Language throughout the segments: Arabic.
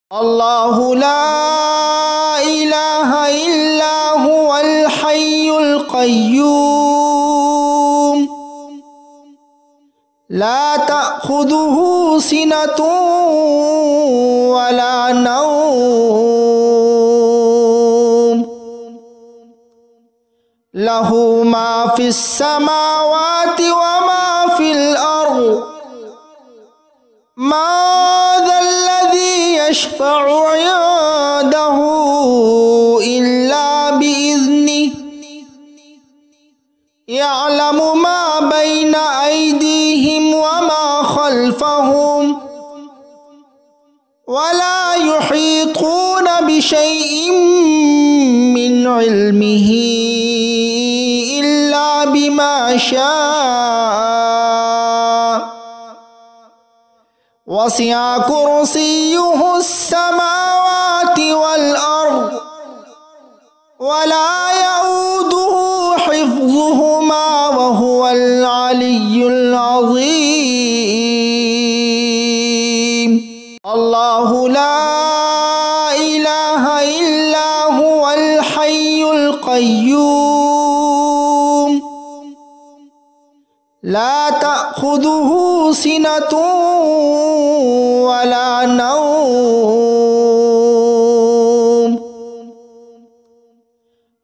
الله لا إله إلا هو الحي القيوم لا تأخذه سنة ولا نوم له ما في السماوات وما في الأرض ما ذا الذي يشفع عنده إلا بإذنه يعلم ما بين أيديهم وما خلفهم ولا يحيطون بشيء من علمه إلا بما شاء وسع كرسيه السماوات والأرض ولا يؤوده حفظهما وهو العلي العظيم الله لا إله إلا هو الحي القيوم لا تأخذه سنة ولا نوم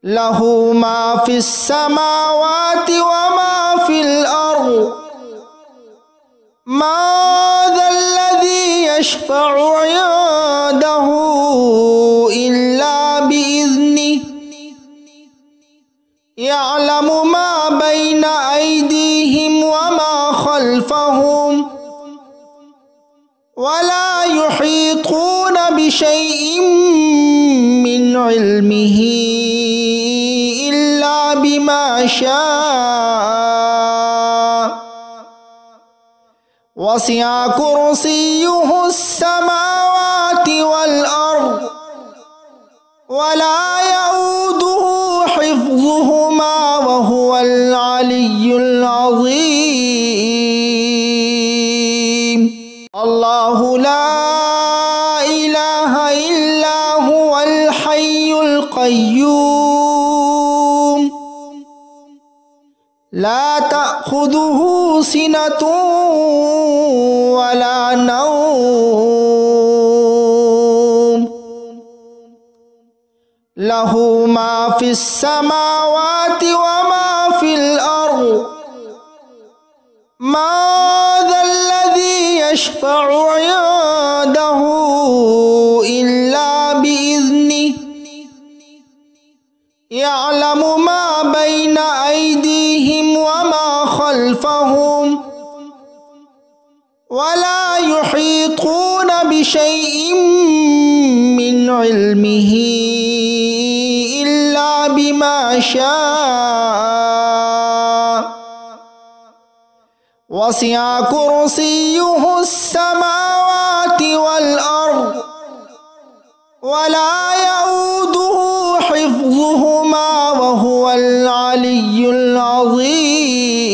له ما في السماوات وما في الأرض ما ذا الذي يشفع عنده إلا بإذنه يعلم ما بين أيديهم وما خلفهم ولا يحيطون بشيء من علمه إلا بما شاء وسع كرسيه السماوات والأرض ولا يؤوده حفظهما وهو العلي العظيم الله لا إله إلا هو الحي القيوم لا تأخذه سنة ولا نوم له ما في السماوات وما في الأرض ما ذا الذي يشفع عنده إلا بإذنه يعلم ما بين أيديهم وما خلفهم ولا يحيطون بشيء من علمه إلا بما شاء وسع كرسيه السماوات والأرض ولا يؤوده حفظهما وهو العلي العظيم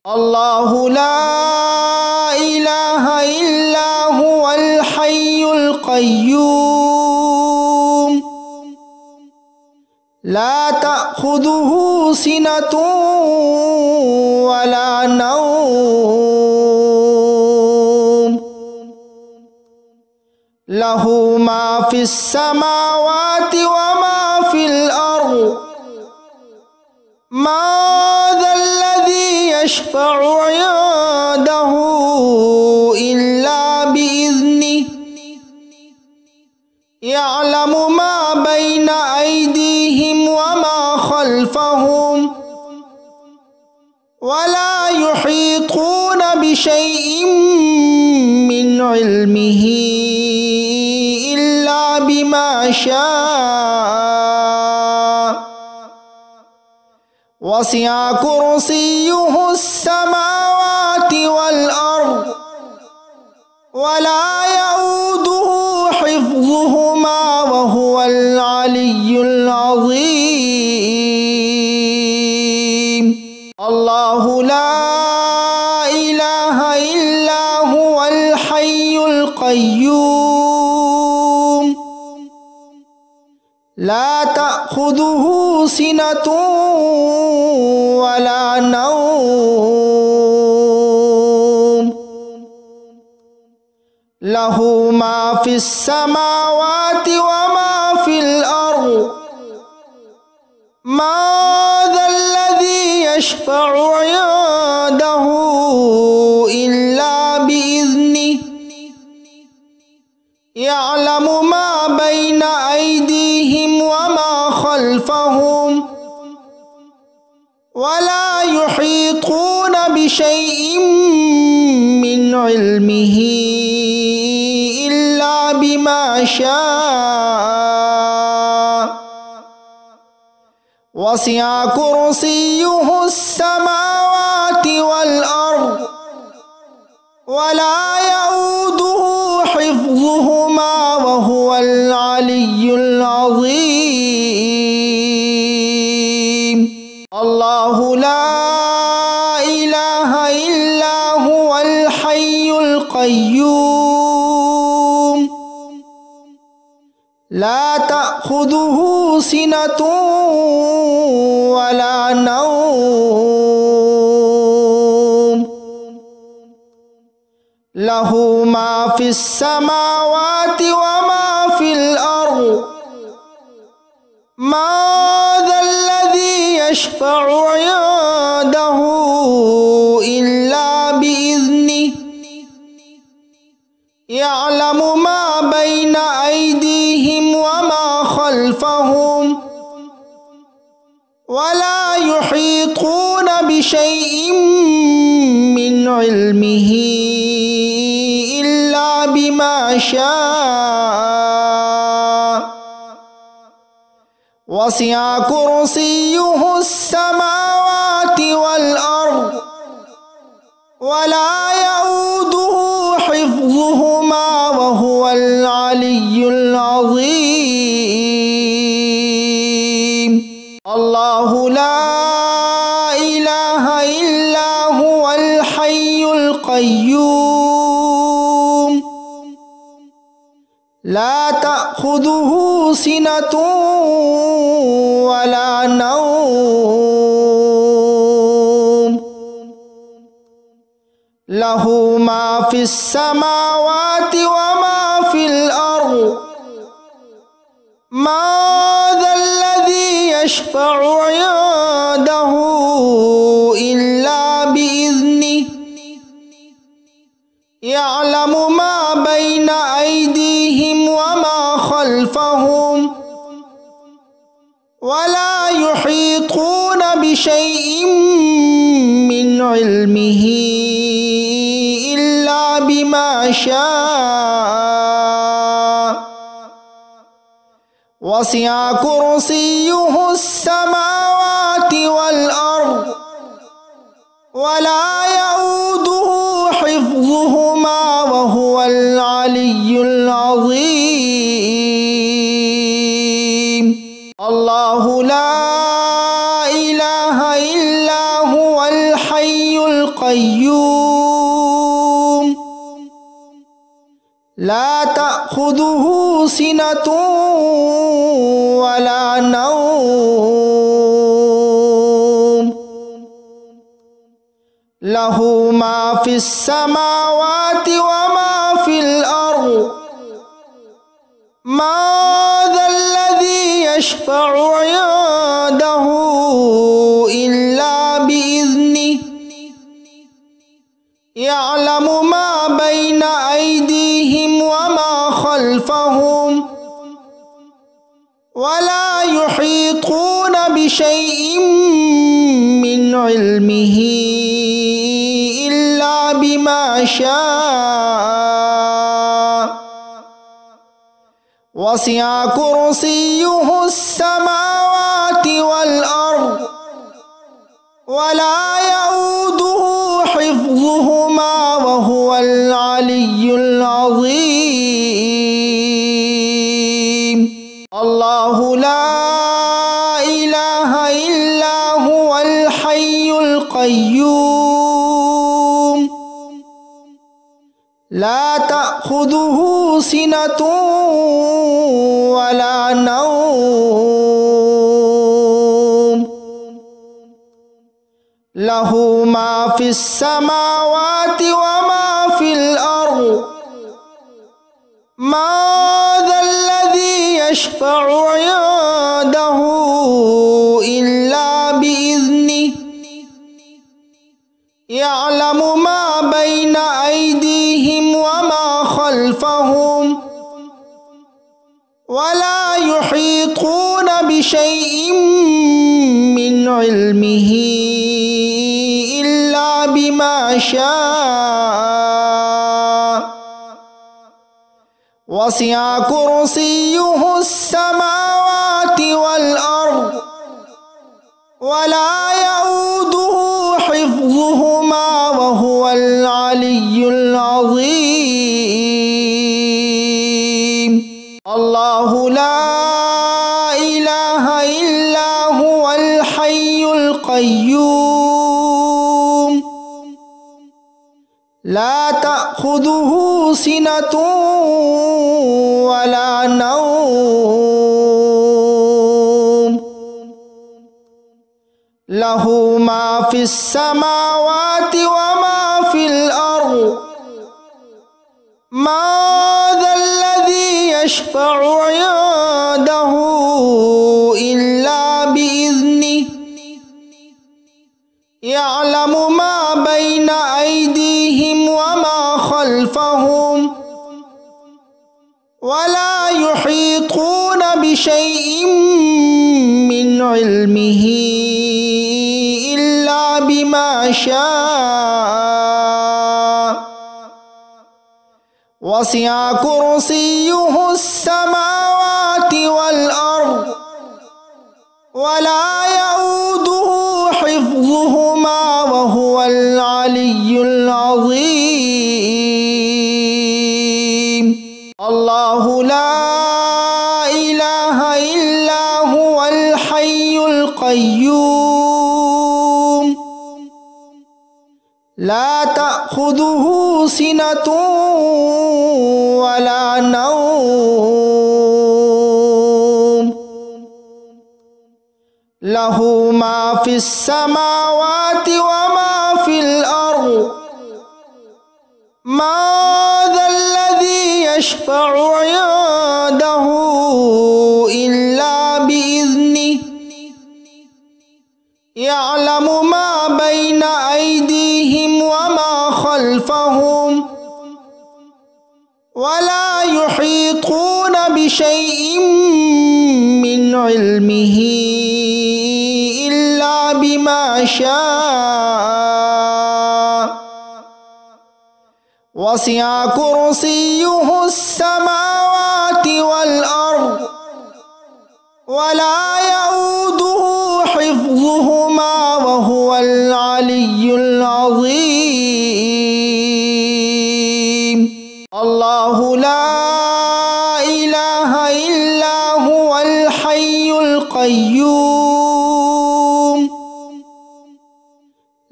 الله لا إله إلا هو الحي القيوم لا تأخذه سنة ولا نوم له ما في السماوات وما في الأرض ما ذا الذي يشفع عنده إلا بإذنه يعلم ما بين أيديهم وما خلفهم ولا يحيطون بشيء من علمه إلا بما شاء وسع كرسيه السماوات والأرض ولا يؤوده حفظهما وهو العلي العظيم الله لا إله إلا هو الحي القيوم القيوم لا تأخذه سنة ولا نوم له ما في السماوات وما في الأرض ما ذا الذي يشفع عنده إلا بإذنه يعلم ما بين أيديهم وما خلفهم ولا يحيطون بشيء من علمه إلا بما شاء وسع كرسيه السماوات والأرض ولا يؤوده حفظهما وهو العلي العظيم الله لا إله إلا هو الحي القيوم لا تأخذه سنة ولا نوم له ما في السماوات وما في الأرض ما ذا الذي يشفع عنده إلا بإذنه يعلم ما بين أيديهم وما خلفهم ولا يحيطون بشيء من علمه إلا بما شاء وسع كرسيه السماوات والأرض ولا يؤوده حفظهما وهو العلي العظيم الله لا إله إلا هو الحي القيوم لا تأخذه سنة ولا نوم له ما في السماوات وما في الأرض ما ذا الذي يشفع عنده إلا بإذنه يعلم ما بين أيديهم وما خلفهم ولا يحيطون بشيء من علمه إلا بما شاء وسع كرسيه السماوات والأرض ولا يؤوده حفظهما وهو العلي العظيم الله لا إله إلا هو الحي القيوم لا تأخذه سنة ولا نوم له ما في السماوات وما في الأرض ما ذا الذي يشفع عنده إلا بإذنه يعلم ما بين أيديهم وما خلفهم ولا يحيطون بشيء من علمه إلا بما شاء وسع كرسيه السماوات والأرض ولا يؤوده حفظهما وهو العلي العظيم الله لا إله إلا هو الحي القيوم لا تأخذه تأخذه سنة ولا نوم له ما في السماوات وما في الأرض ما ذا الذي يشفع عنده إلا بإذنه يعلم ما بين أيديهم وما خلفهم ولا يحيطون بشيء من علمه إلا بما شاء وسع كرسيه السماوات والأرض ولا يؤوده حفظهما وهو العلي العظيم الله لا إله إلا هو الحي القيوم لا تأخذه سنة ولا نوم له ما في السماوات وما في الأرض ما ذا الذي يشفع عنده إلا بإذنه يعلم ما بين أيديهم وما خلفهم ولا يحيطون بشيء من علمه إلا بما شاء وسع كرسيه السماوات والأرض ولا يؤوده حفظهما وهو العلي العظيم الله لا إله إلا هو الحي القيوم لا تأخذه سنة ولا نوم له ما في السماوات وما في الأرض ما ذا الذي يشفع عنده إلا بإذنه يعلم ما بين أيديهم وما خلفهم ولا يحيطون بشيء من علمه إلا بما شاء وسع كرسيه السماوات والأرض ولا يؤوده حفظهما وهو العلي العظيم الله لا إله إلا هو الحي القيوم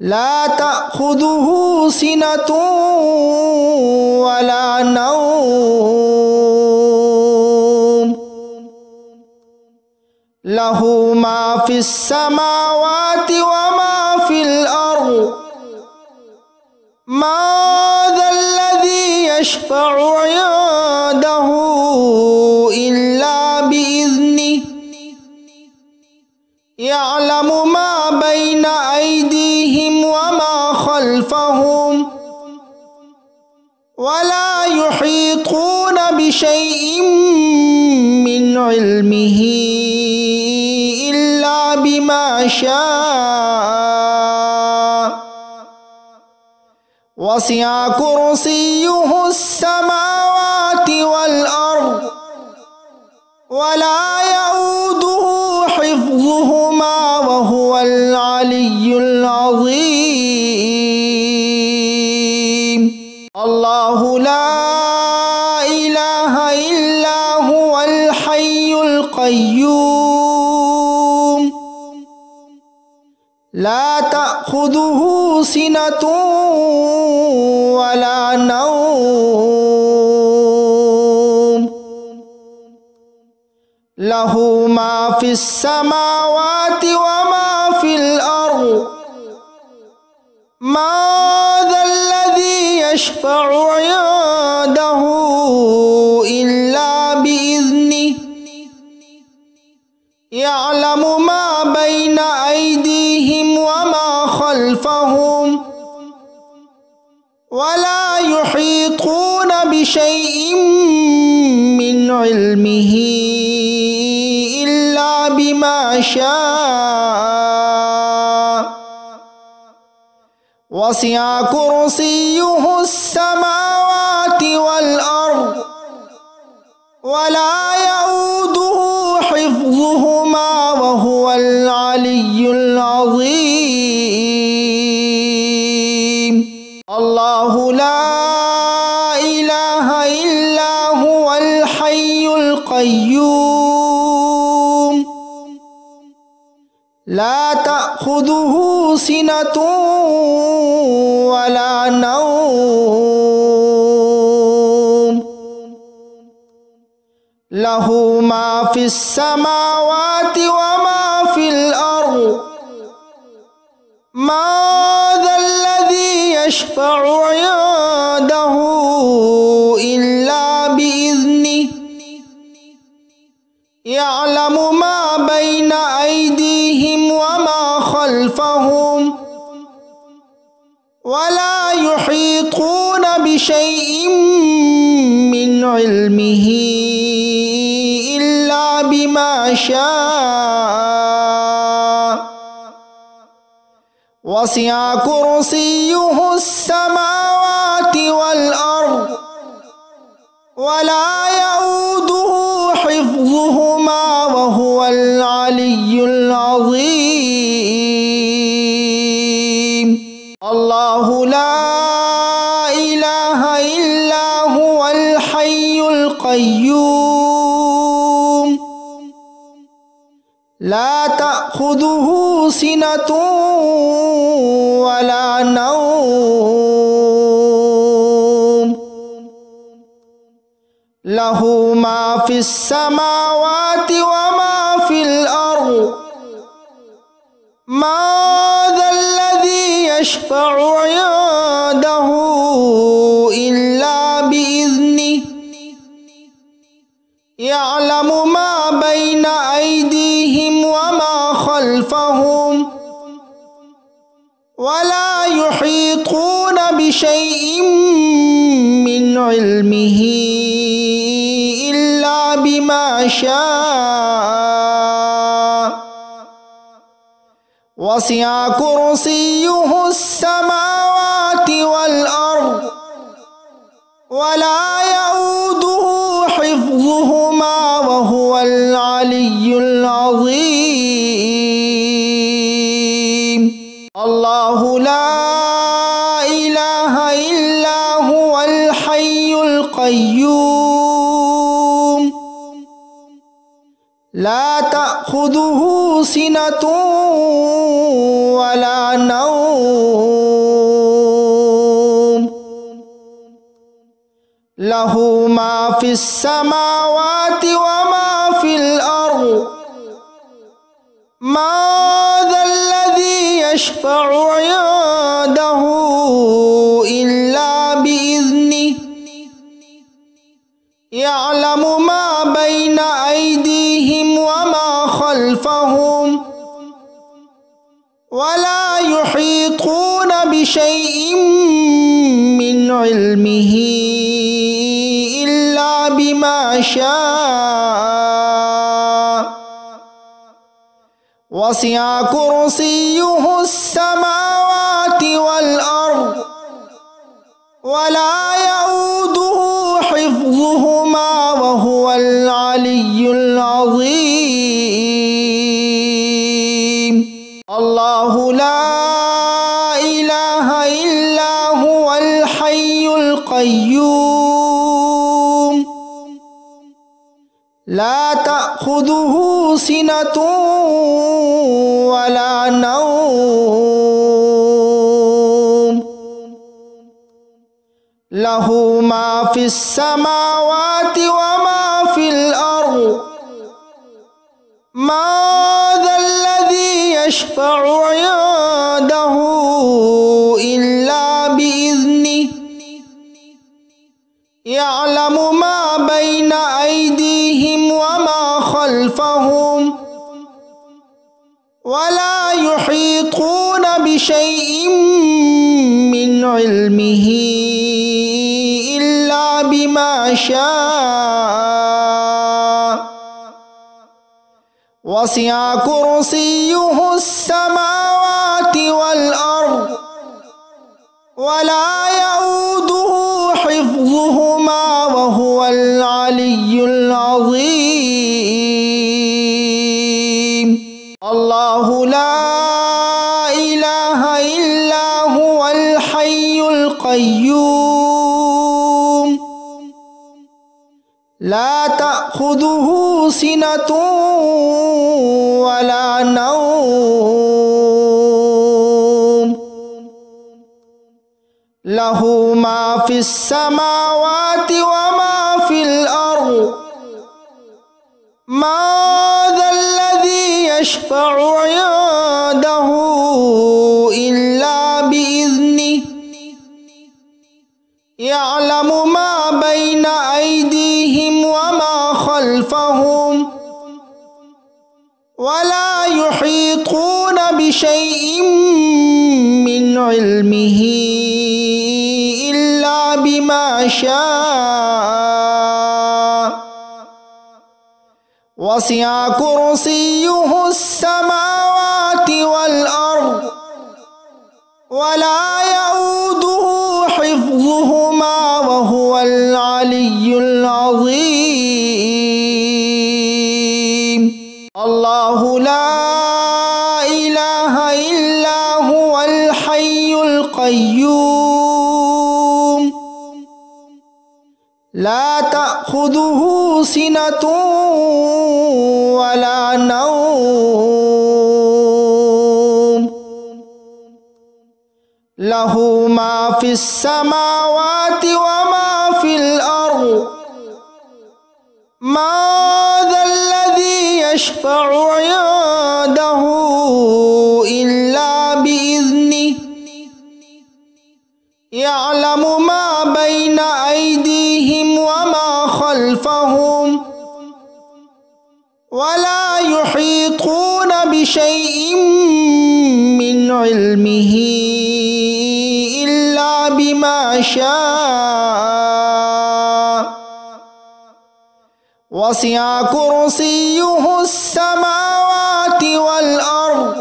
لا تأخذه سنة ولا نوم له ما في السماوات وما في الأرض ما ذا الذي يشفع عنده إلا بإذنه يعلم ما بين أيديهم وما خلفهم ولا يحيطون بشيء من علمه إلا بما شاء وسع كرسيه السماوات والأرض ولا يؤوده حفظهما وهو العلي العظيم الله لا إله إلا هو الحي القيوم لا تأخذه سنة ولا نوم লাহু মা ফিস সামাওয়াতি ওয়া মা ফিল আরদ মা যাল্লাযী ইয়াশফা'ু 'ইনদাহু ইল্লা বিইذনিহি ইয়া'লামু মা বাইনা আইদিহিম ওয়া মা খালফাহুম ওয়া লা ইউহীতুনা বিশাইইন মিন ইলমিহি ইল্লা বিমা শাআ ওয়াসি'a কুরসিয়্যুহুস সামাওয়াতি ওয়াল আরদ ওয়া লা ইয়াউদুহু হিফযুহুমা ওয়া হুয়াল আলিয়্যুল আযীম। আল্লাহু লা ইলাহা ইল্লা হুয়াল হাইয়ুল কাইয়্যুম লা তা'খুযুহু সিনাতুন ওয়া লা নাওম লাহু মা ফিস সামাওয়াতি ওয়া মা ফিল আরদ মা যাল্লাযী ইয়াশফা'ু 'ইনদাহু ইল্লা বিইذনিহি ইয়া'লামু মা বাইনা আইদিহিম ওয়া মা খালফাহুম ওয়া লা ইউহীতুনা বিশাইইন মিন ইলমিহি ইল্লা বিমা শাআ ওয়াসি'a কুরসিয়্যুহুস সামাওয়াতি ওয়াল আরদ ওয়া লা ইয়াউদুহু হিফযুহুমা ওয়া হুয়াল আলিয়্যুল আযীম। আল্লাহু লা ইলাহা ইল্লা হুয়াল হাইয়ুল কাইয়্যুম লা তা'খুযুহু সিনাতুন ওয়া লা নাওম লাহু মা ফিস সামাওয়াতি ওয়া মা ফিল আরদ মা যাল্লাযী ইয়াশফা'ু 'ইনদাহু ইল্লা বিইذনিহি ইয়া'লামু মা বাইনা আইদিহিম ওয়া মা খালফাহুম ওয়া লা ইউহীতুনা বিশাইইন মিন ইলমিহি ইল্লা বিমা শাআ ওয়াসি'a কুরসিয়্যুহুস সামাওয়াতি ওয়াল আরদ ওয়া লা ইয়াউদুহু হিফযুহুমা ওয়া হুয়াল আলিয়্যুল আযীম। আল্লাহু লা ইলাহা ইল্লা হুয়াল হাইয়ুল কাইয়্যুম লা তা'খুযুহু সিনাতুন ওয়া লা নাওম লাহু মা ফিস সামাওয়াতি ওয়া মা ফিল আরদ মা যাল্লাযী ইয়াশফা'ু 'ইনদাহু ইল্লা বিইذনিহি ইয়া'লামু মা বাইনা আইদিহিম ওয়া মা খালফাহুম ওয়া লা ইউহীতুনা বিশাইইন মিন ইলমিহি ইল্লা বিমা শাআ ওয়াসি'a কুরসিয়্যুহুস সামাওয়াতি ওয়াল আরদ ওয়া লা ইয়াউদুহু হিফযুহুমা ওয়া হুয়াল আলিয়্যুল আযীম। আল্লাহু লা ইলাহা ইল্লা হুয়াল হাইয়ুল কাইয়্যুম লা তা'খুযুহু সিনাতুন ওয়া লা নাওম লাহু মা ফিস সামাওয়াতি ওয়া মা ফিল আরদ ما ذا الذي يشفع عنده إلا بإذنه يعلم ما بين أيديهم وما خلفهم ولا يحيطون بشيء من علمه إلا بما شاء وسع كرسيه السماوات والأرض ولا يؤوده حفظهما وهو العلي العظيم. الله لا إله إلا هو الحي القيوم لا تأخذه سنة ولا نوم له ما في السماوات وما في الأرض ما ذا الذي يشفع عنده إلا بإذنه يعلم ما بين أيديهم وما خلفهم ولا يحيطون بشيء من علمه إلا بما شاء وسع كرسيه السماوات والأرض ولا يؤوده حفظهما وهو العلي العظيم. الله لا إله إلا هو الحي القيوم لا تأخذه سنة ولا نوم له ما في السماوات وما في الأرض ما ذا الذي يشفع عنده إلا بإذنه يعلم ما بين أيديهم وما خلفهم ولا يحيطون بشيء من علمه إلا بما شاء وسع كرسيه السماوات والأرض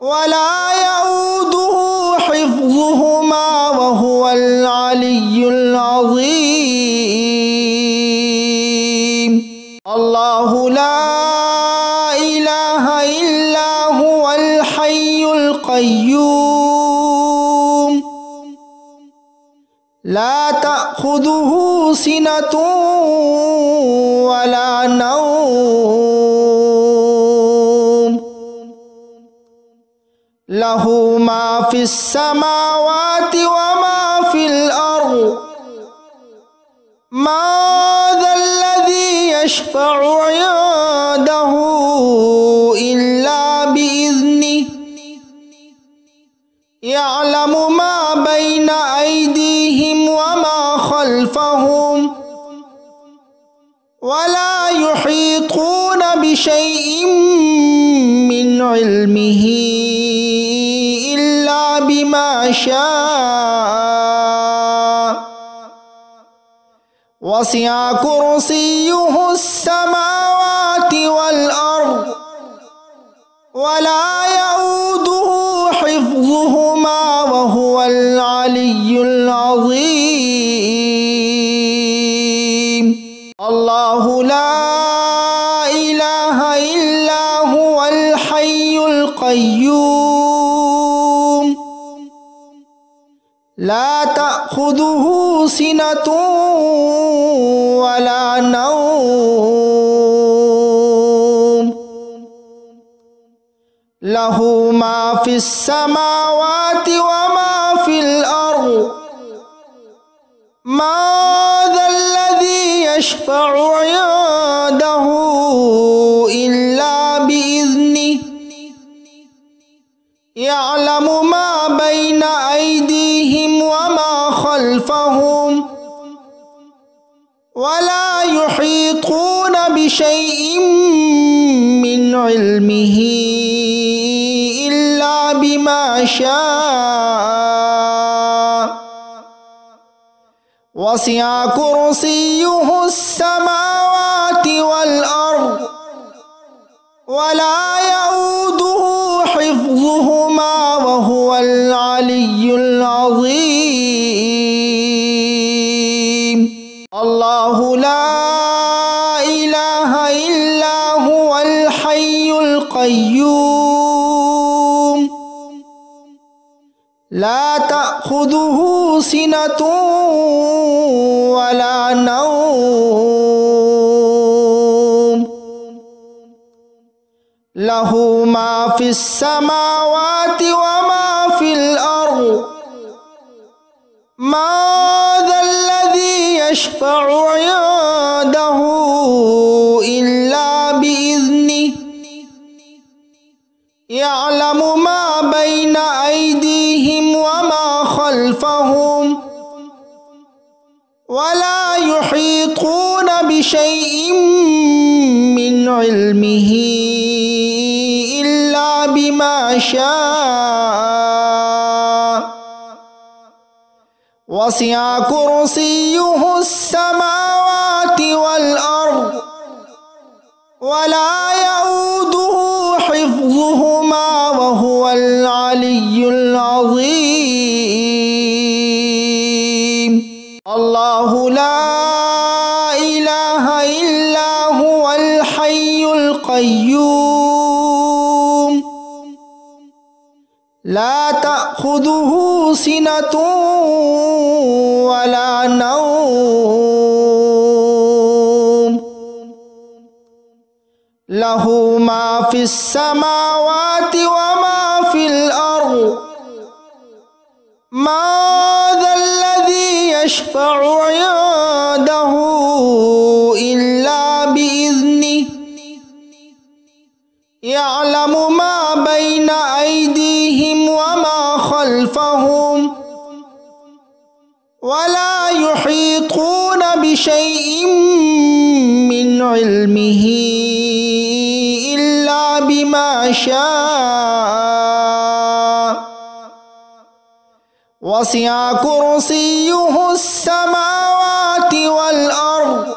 ولا يؤوده حفظهما وهو العلي العظيم. الله لا إله إلا هو الحي القيوم لا تأخذه سنة ولا نوم له ما في السماوات وما في الأرض ما ذا الذي يشفع عنده إلا بإذنه يعلم ما بين أيديهم وما خلفهم ولا يحيطون بشيء من علمه إلا بما شاء وسع كرسيه السماوات والأرض ولا يؤوده حفظهما وهو العلي العظيم. الله لا إله إلا هو الحي القيوم لا تأخذه سنة ولا نوم له ما في السماوات وما في الأرض ما ذا الذي يشفع عنده ولا يحيطون بشيء من علمه إلا بما شاء وسع كرسيه السماوات والأرض ولا يؤوده حفظهما وهو العلي العظيم الله لا إله إلا هو الحي القيوم لا تأخذه سنة ولا نوم له ما في السماوات وما في الأرض ما ذا الذي يشفع عنده إلا بإذنه يعلم ما بين أيديهم وما خلفهم ولا يحيطون بشيء من علمه إلا بما شاء وسع كرسيه السماوات والأرض ولا يؤوده حفظهما وهو العلي العظيم الله لا إله إلا هو الحي القيوم لا تأخذه سنة ولا نوم له ما في السماوات وما في الأرض ما ذا الذي يشفع عنده إلا بإذنه يعلم ما بين أيديهم وما خلفهم ولا يحيطون بشيء من علمه إلا بما شاء وسع كرسيه السماوات والأرض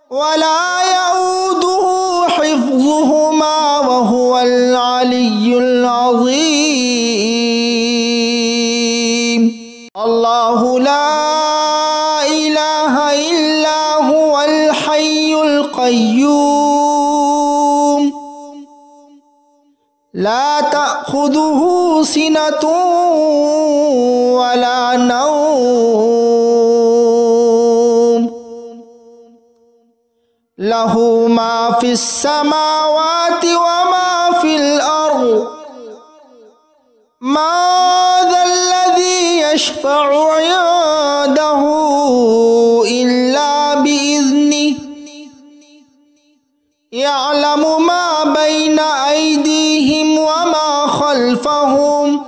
ولا يؤوده حفظهما وهو العلي العظيم الله لا إله إلا هو الحي القيوم لا تأخذه سنة ولا نوم له ما في السماوات وما في الأرض ما ذا الذي يشفع عنده إلا بإذنه يعلم ما بين أيديهم وما خلفهم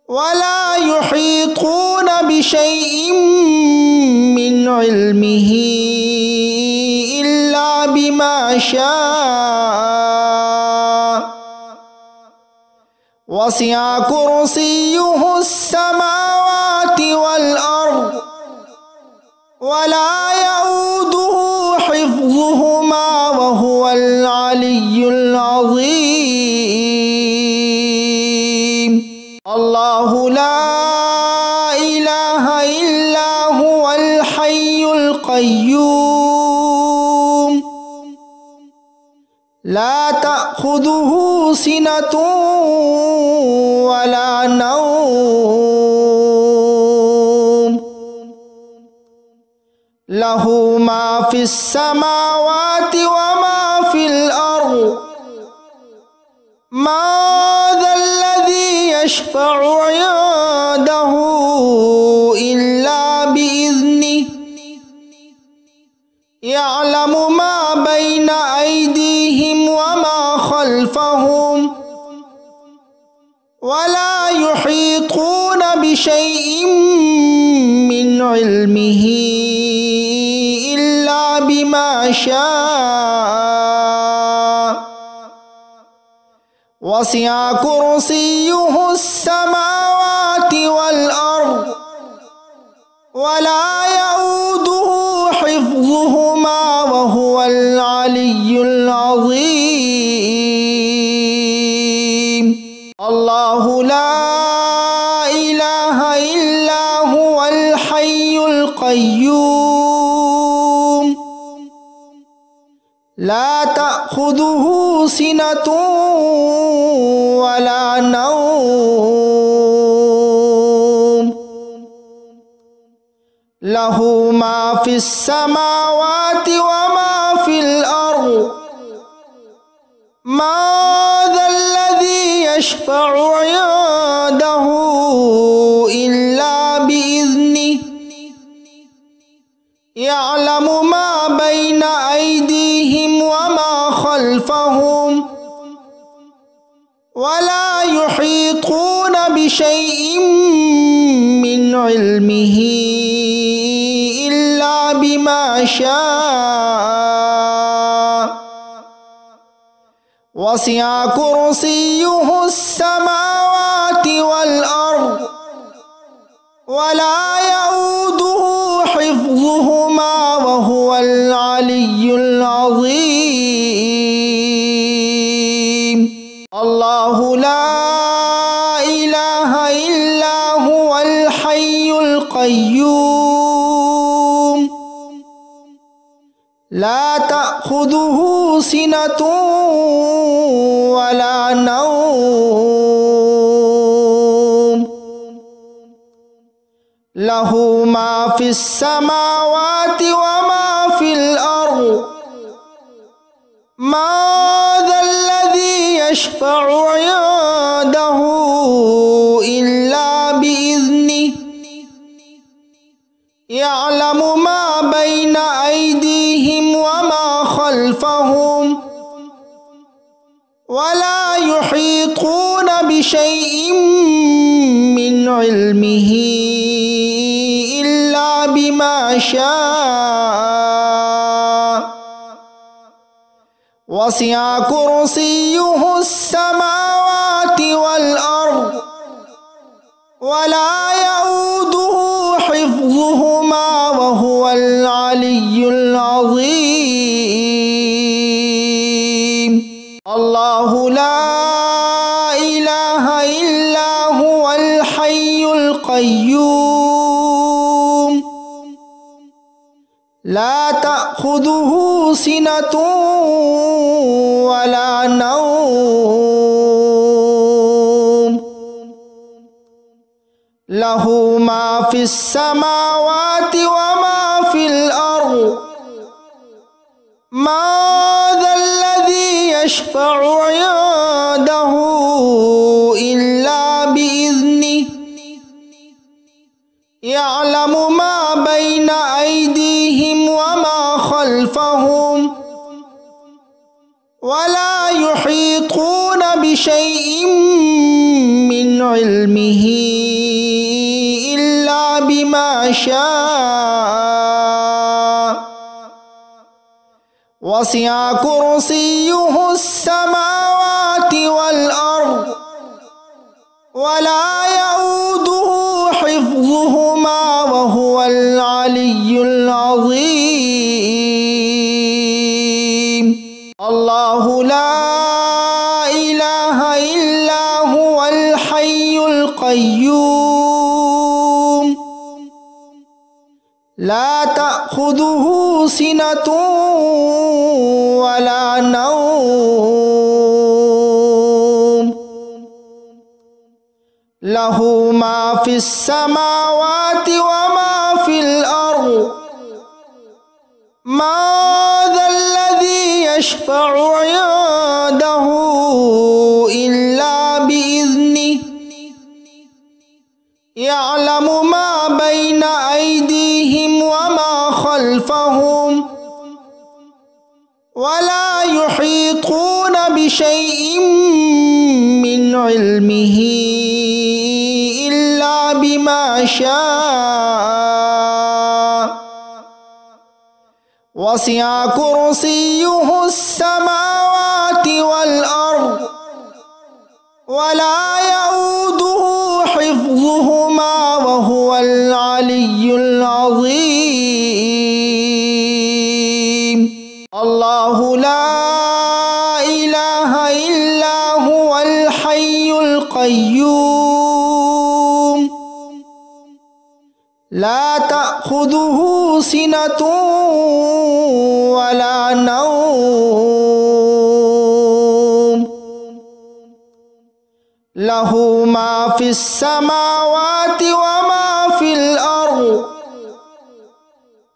ولا يحيطون بشيء من علمه إلا بما شاء وسع كرسيه السماوات والأرض ولا يؤوده حفظهما وهو العلي العظيم الله لا إله إلا هو الحي القيوم لا تأخذه سنة ولا نوم له ما في السماوات وما في الأرض ما ذا الذي يشفع عنده إلا بإذنه يعلم ما بين أيديهم وما خلفهم ولا يحيطون بشيء من علمه إلا بما شاء وسع كرسيه السماوات والأرض ولا يؤوده حفظهما وهو العلي العظيم الله لا إله إلا هو الحي القيوم لا تأخذه سنة ولا نوم له ما في السماوات وما في الأرض ما ذا الذي يشفع عنده إلا بإذنه يعلم ما بين أيديهم وما خلفهم ولا يحيطون بشيء من علمه إلا بما شاء وسع كرسيه السماوات والأرض ولا يؤوده حفظهما وهو العلي العظيم الله لا إله إلا هو الحي القيوم لا تأخذه سنة ولا نوم له ما في السماوات وما في الأرض ما ذا الذي يشفع عنده إلا بإذنه يعلم ما بين أيديهم وما خلفهم ولا يحيطون بشيء من علمه إلا بما شاء وسع كرسيه السماوات والأرض ولا يؤوده حفظهما وهو العلي العظيم الله لا إله إلا هو الحي القيوم لا تأخذه سنة ولا نوم له ما في السماوات وما في الأرض ما ذا الذي يشفع عنده إلا بإذنه يعلم ما بين أيديهم وما خلفهم ولا يحيطون بشيء من علمه إلا بما شاء وسع كرسيه السماوات والأرض ولا يؤوده حفظهما وهو العلي العظيم الله لا إله إلا هو الحي القيوم لا تأخذه سنة ولا نوم له ما في السماوات وما في الأرض ما ذا الذي يشفع عنده إلا بإذنه يعلم ما بين أيديهم وما خلفهم ولا يحيطون بشيء من علمه إلا بما شاء وسع كرسيه السماوات والأرض ولا يؤوده حفظهما وهو العلي العظيم. الله لا إله إلا هو الحي القيوم لا تأخذه سنة ولا نوم له ما في السماوات وما في الأرض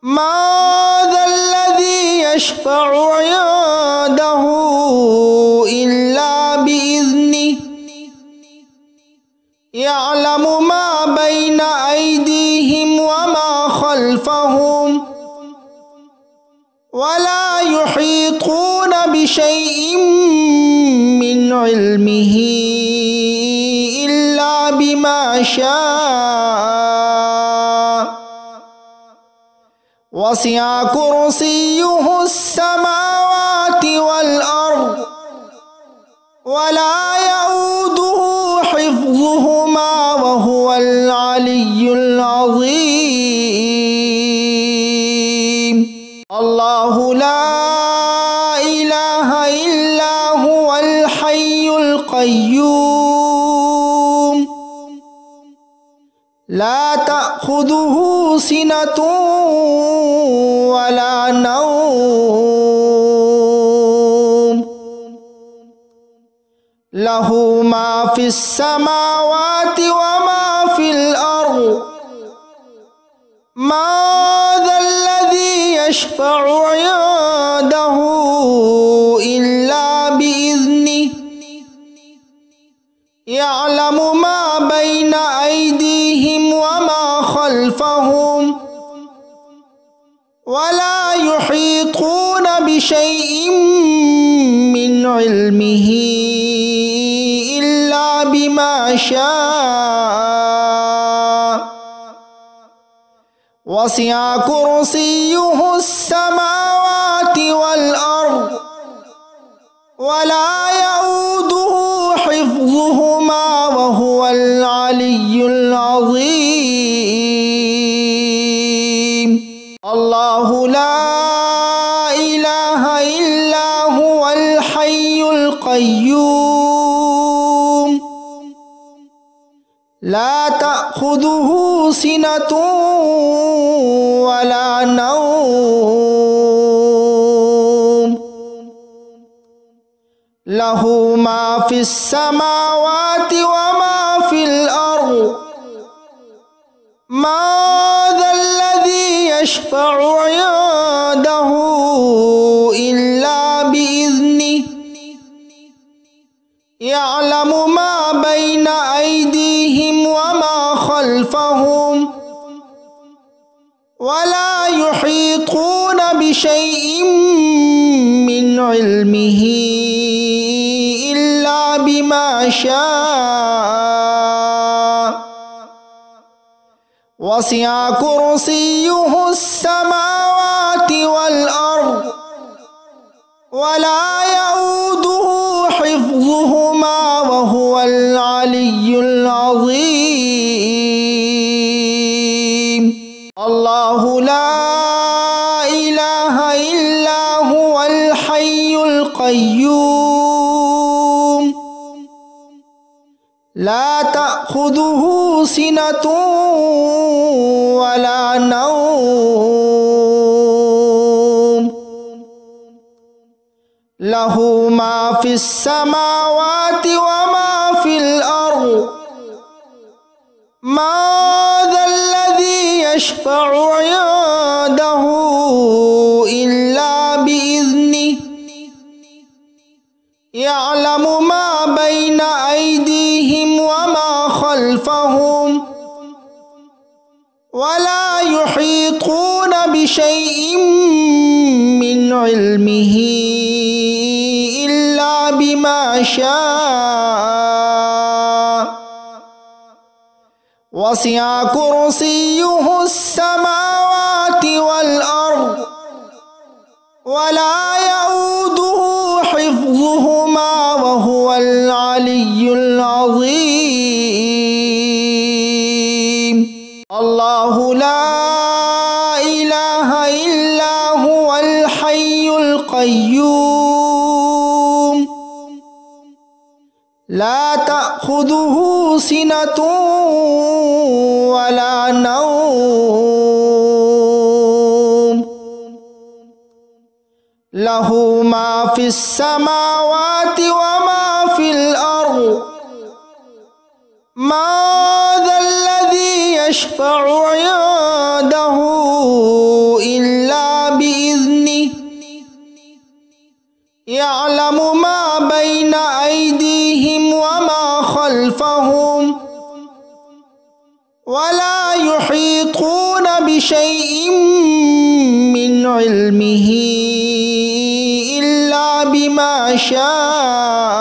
ما ذا الذي يشفع عنده إلا بإذنه يعلم ما بين أيديهم وما خلفهم ولا يحيطون بشيء من علمه إلا بما شاء وسع كرسيه السماوات والأرض ولا يؤوده حفظهما وهو العلي العظيم. الله لا إله إلا هو الحي القيوم لا تأخذه سنة ولا نوم له ما في السماوات وما في الأرض ما ذا الذي يشفع عنده إلا بإذنه يعلم ما بين أيديهم وما خلفهم ولا يحيطون بشيء من علمه إلا بما شاء وسع كرسيه السماوات والأرض ولا يؤوده حفظهما وهو العلي العظيم. الله لا إله إلا هو الحي القيوم لا تأخذه سنة ولا نوم له ما في السماوات وما في الأرض ما ذا الذي يشفع عنده إلا بإذنه يعلم ما بين أيديهم وما خلفهم ولا يحيطون بشيء من علمه إلا بما شاء وسع كرسيه السماوات والأرض ولا يؤوده حفظهما وهو العلي العظيم. الله لا إله إلا هو الحي القيوم لا تأخذه سنة ولا نوم له ما في السماوات وما في الأرض ما ذا الذي يشفع عنده إلا بإذنه يعلم ما بين أيديهم وما خلفهم ولا يحيطون بشيء من علمه إلا بما شاء وسع كرسيه السماوات والأرض إله إلا هو الحي القيوم لا تأخذه سنة ولا نوم له ما في السماوات وما في الأرض من ذا الذي يشفع عنده إلا بإذنه يعلم ما بين أيديهم وما خلفهم ولا يحيطون بشيء من علمه إلا بما شاء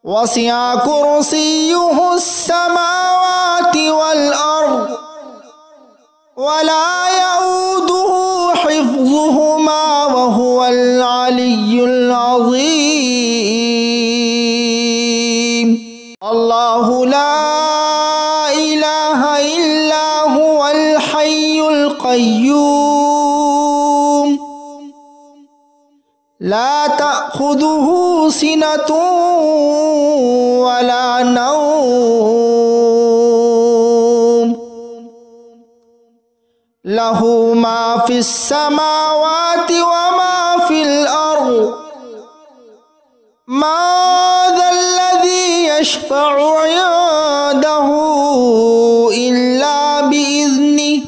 وسع كرسيه السماوات والأرض ولا يؤوده حفظهما وهو العلي العظيم الله لا إله إلا هو الحي القيوم لا تأخذه سنة ولا نوم له ما في السماوات وما في الأرض من ذا الذي يشفع عنده إلا بإذنه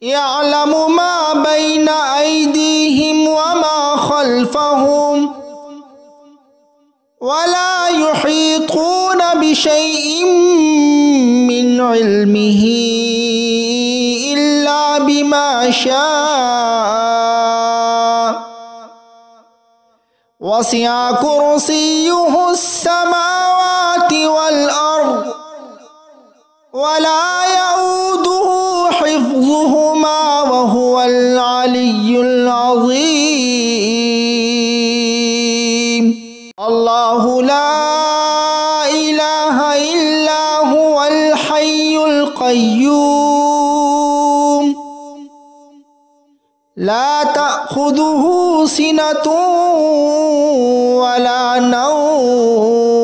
يعلم ما بين أيديهم وما خلفهم ولا يحيطون بشيء من علمه إلا بما شاء وسع كرسيه السماوات والأرض ولا يؤوده حفظهما وهو العلي العظيم الله لا إله إلا هو الحي القيوم لا تأخذه سنة ولا نوم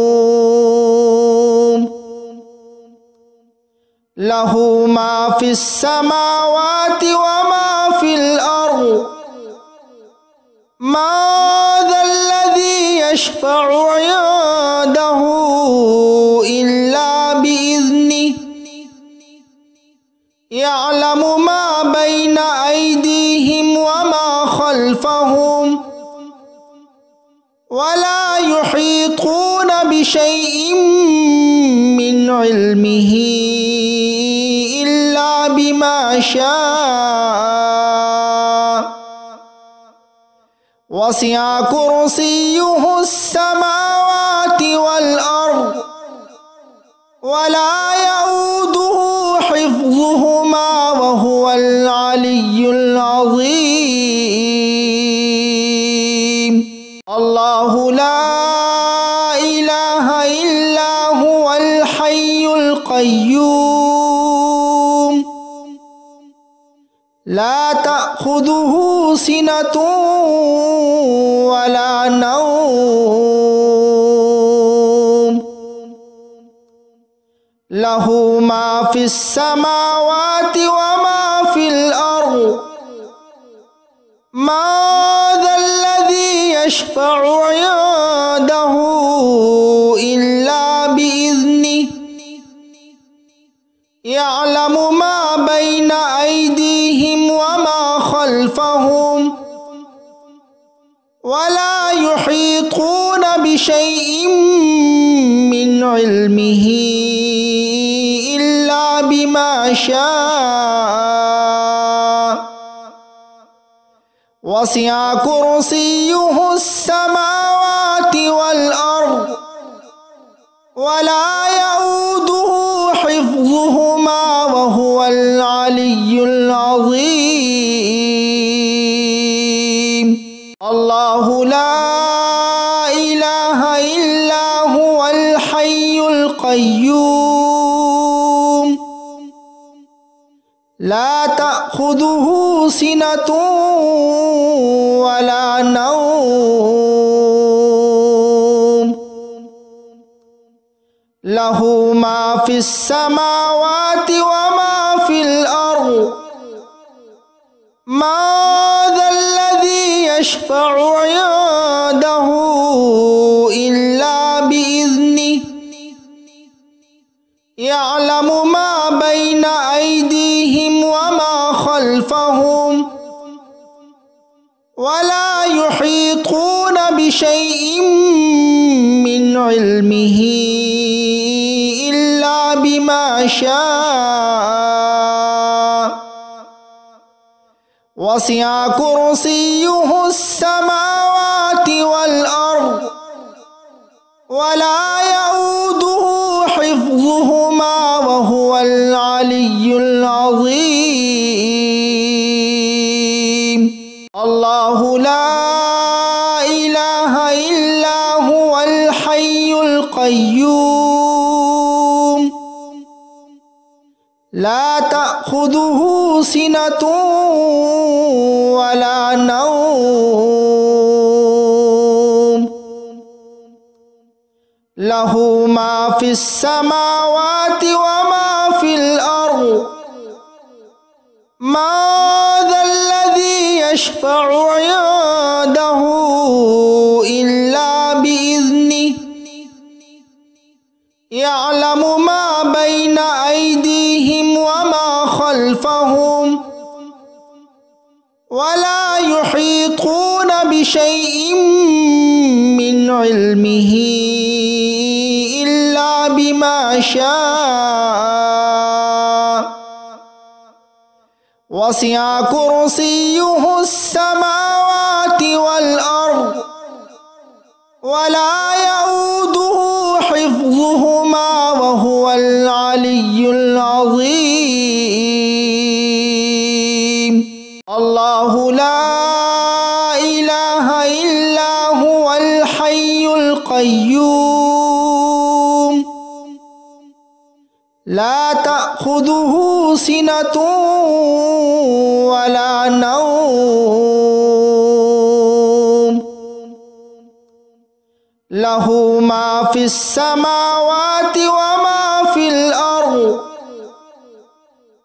له ما في السماوات وما في الأرض من ذا الذي يشفع عنده إلا بإذنه يعلم ما بين أيديهم وما خلفهم ولا يحيطون بشيء من علمه إلا بما شاء وسع كرسيه السماوات والأرض ولا يؤوده حفظهما وهو العلي العظيم الله لا إله إلا هو الحي القيوم لا تأخذه سنة ولا نوم له ما في السماوات وما في الأرض من ذا الذي يشفع عنده إلا بإذنه يعلم ما بين أيديهم وما خلفهم ولا يحيطون بشيء من علمه إلا بما شاء وسع كرسيه السماوات والأرض ولا يؤوده حفظهما وهو العلي العظيم الله لا إله إلا هو الحي القيوم لا تأخذه سنة ولا نوم له ما في السماوات وما في الأرض ما ذا الذي يشفع عنده إلا بإذنه يعلم ما بين أيديهم وما خلفهم ولا يحيطون بشيء من علمه إلا بما شاء وسع كرسيه السماوات والأرض ولا يؤوده حفظهما وهو العلي العظيم الله لا إله إلا هو الحي القيوم لا تأخذه سنة ولا نوم له ما في السماوات وما في الأرض ما ذا الذي يشفع عنده إلا بإذنه يعلم ما بين أيديهم وما خلفهم ولا يحيطون بشيء من علمه إلا بما شاء وسع كرسيه السماوات والأرض ولا يؤوده حفظهما وهو العلي العظيم الله لا إله إلا هو الحي القيوم لا تأخذه سنة ولا نوم له ما في السماوات وما في الأرض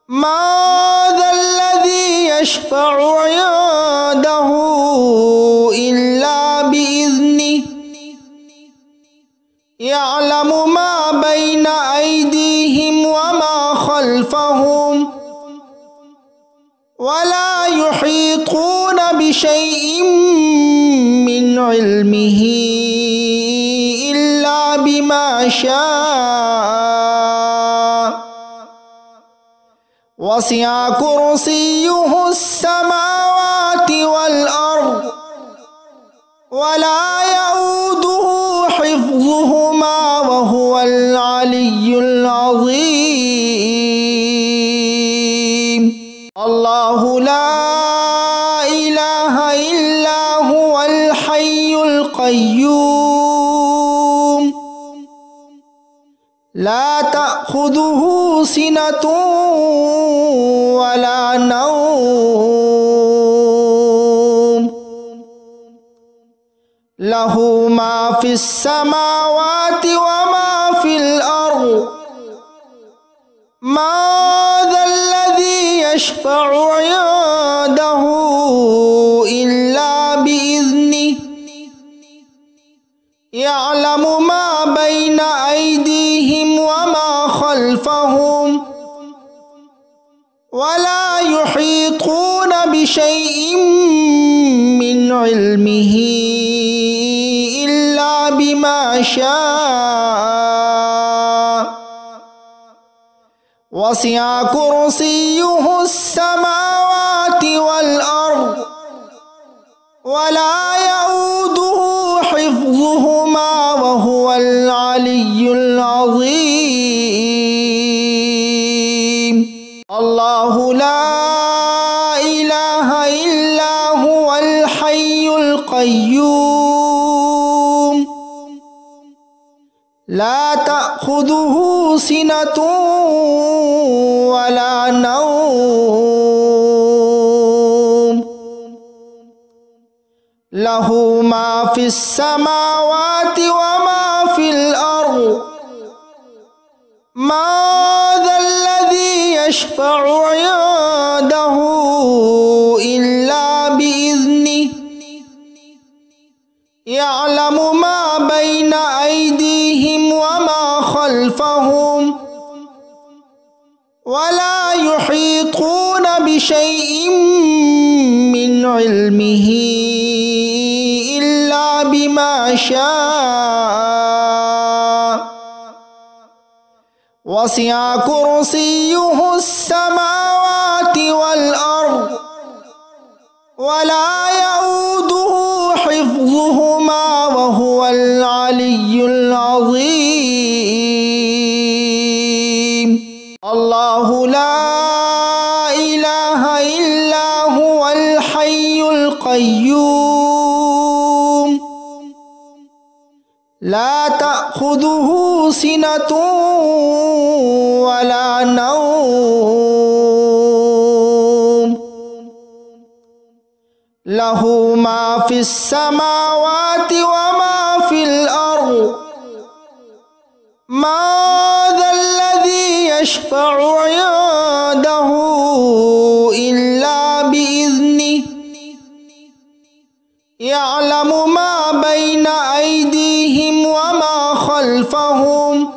ما ذا الذي يشفع عنده إلا بإذنه يعلم ما بين أيديهم وما خلفهم ولا يحيطون بشيء من علمه إلا بما شاء وسع كرسيه السماوات والأرض ولا يؤوده حفظهما وهو العلي العظيم الله لا إله إلا هو الحي القيوم لا تأخذه سنة ولا نوم له ما في السماوات وما في الأرض ما ذا الذي يشفع عنده إلا بإذنه يعلم ما بين أيديهم وما خلفهم ولا يحيطون بشيء من علمه إلا بما شاء وسع كرسيه السماوات والأرض ولا يؤوده حفظهما وهو العلي العظيم الله لا إله إلا هو الحي القيوم لا تأخذه سنة ولا نوم له ما في السماوات وما في الأرض من ذا الذي يشفع عنده إلا بإذنه يعلم ما بين أيديهم وما خلفهم ولا يحيطون بشيء من علمه إلا بما شاء وسع كرسيه السماوات والأرض ولا يؤوده حفظهما وهو العلي العظيم الله لا إله إلا هو الحي القيوم لا تأخذه سنة ولا نوم له ما في السماوات وما في الأرض من ذا الذي يشفع عنده إلا بإذنه يعلم ما بين أيديهم وما خلفهم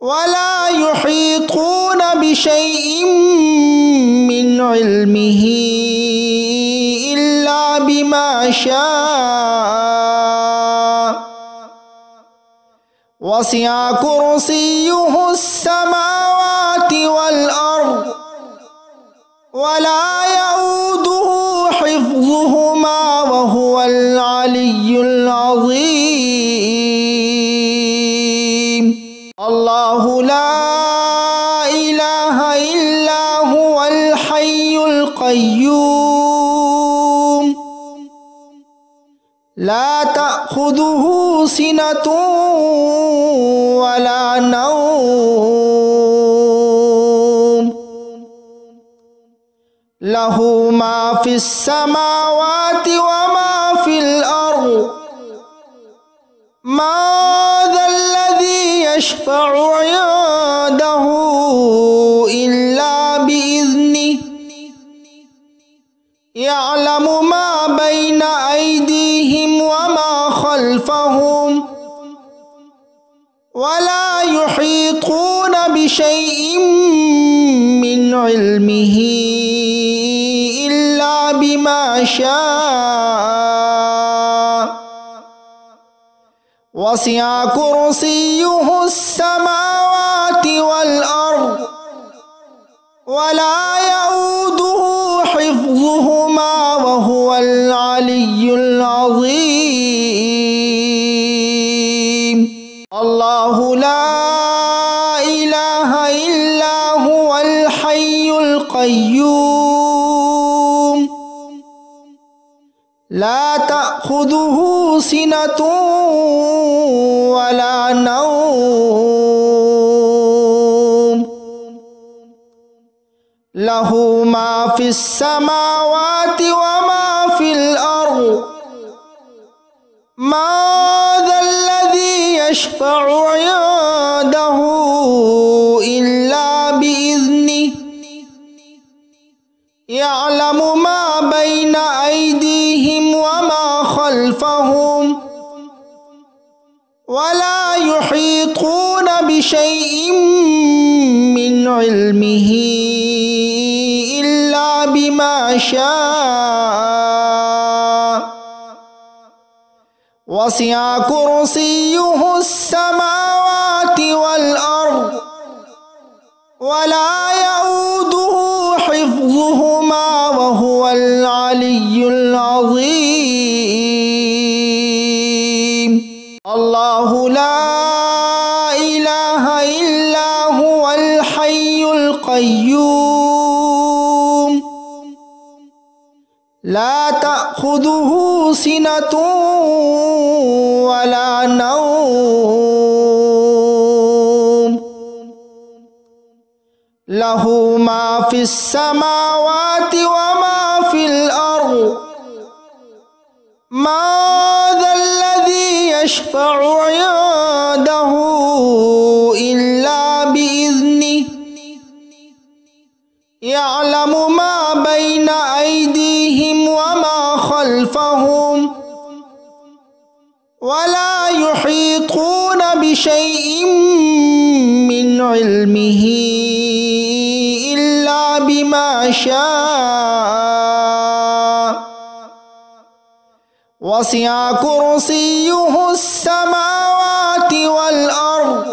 ولا يحيطون بشيء من علمه إلا بما شاء وسع كرسيه السماوات والأرض ولا يؤوده حفظهما وهو العلي العظيم الله لا إله إلا هو الحي القيوم لا تأخذه سنة ولا نوم له ما في السماوات وما في الأرض من ذا الذي يشفع عنده إلا بإذنه يعلم ما بين أيديهم وما خلفهم ولا يحيطون بشيء من علمه إلا بما شاء وسع كرسيه السماوات والأرض ولا يؤوده حفظهما وهو العلي العظيم الله لا إله إلا هو الحي القيوم لا تأخذه سنة ولا نوم له ما في السماوات وما في الأرض من ذا الذي يشفع عنده إلا بإذنه يعلم ما بين أيديهم وما خلفهم ولا يحيطون بشيء من علمه إلا بما شاء وسع كرسيه السماوات والأرض ولا يؤوده حفظهما وهو العلي العظيم الله لا إله إلا هو الحي القيوم لا تأخذه سنة ولا نوم له ما في السماوات وما في الأرض ما ذا الذي يشفع عنده إلا بإذنه يعلم ما بين أيديهم وما خلفهم ولا يحيطون بشيء من علمه إلا بما شاء وسع كرسيه السماوات والأرض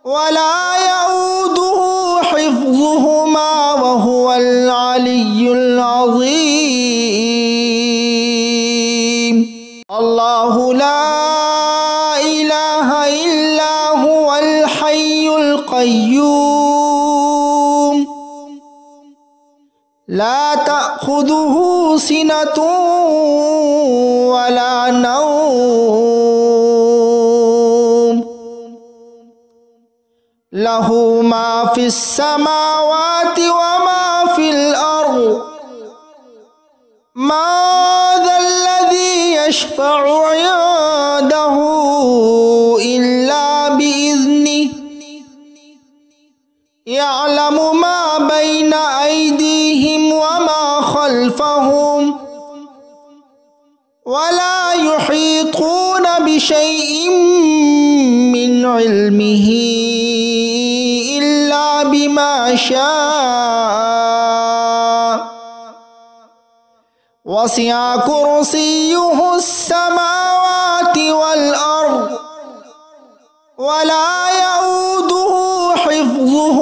ولا يؤوده حفظهما وهو العلي العظيم. الله لا إله إلا هو الحي القيوم لا تأخذه سنة ولا نوم له ما في السماوات وما في الأرض ما ذا الذي يشفع عنده إلا بإذنه يعلم ما بين أيديهم وما خلفهم ولا يحيطون بشيء من علمه إلا بما شاء وسع كرسيه السماوات والأرض ولا يؤوده حفظهما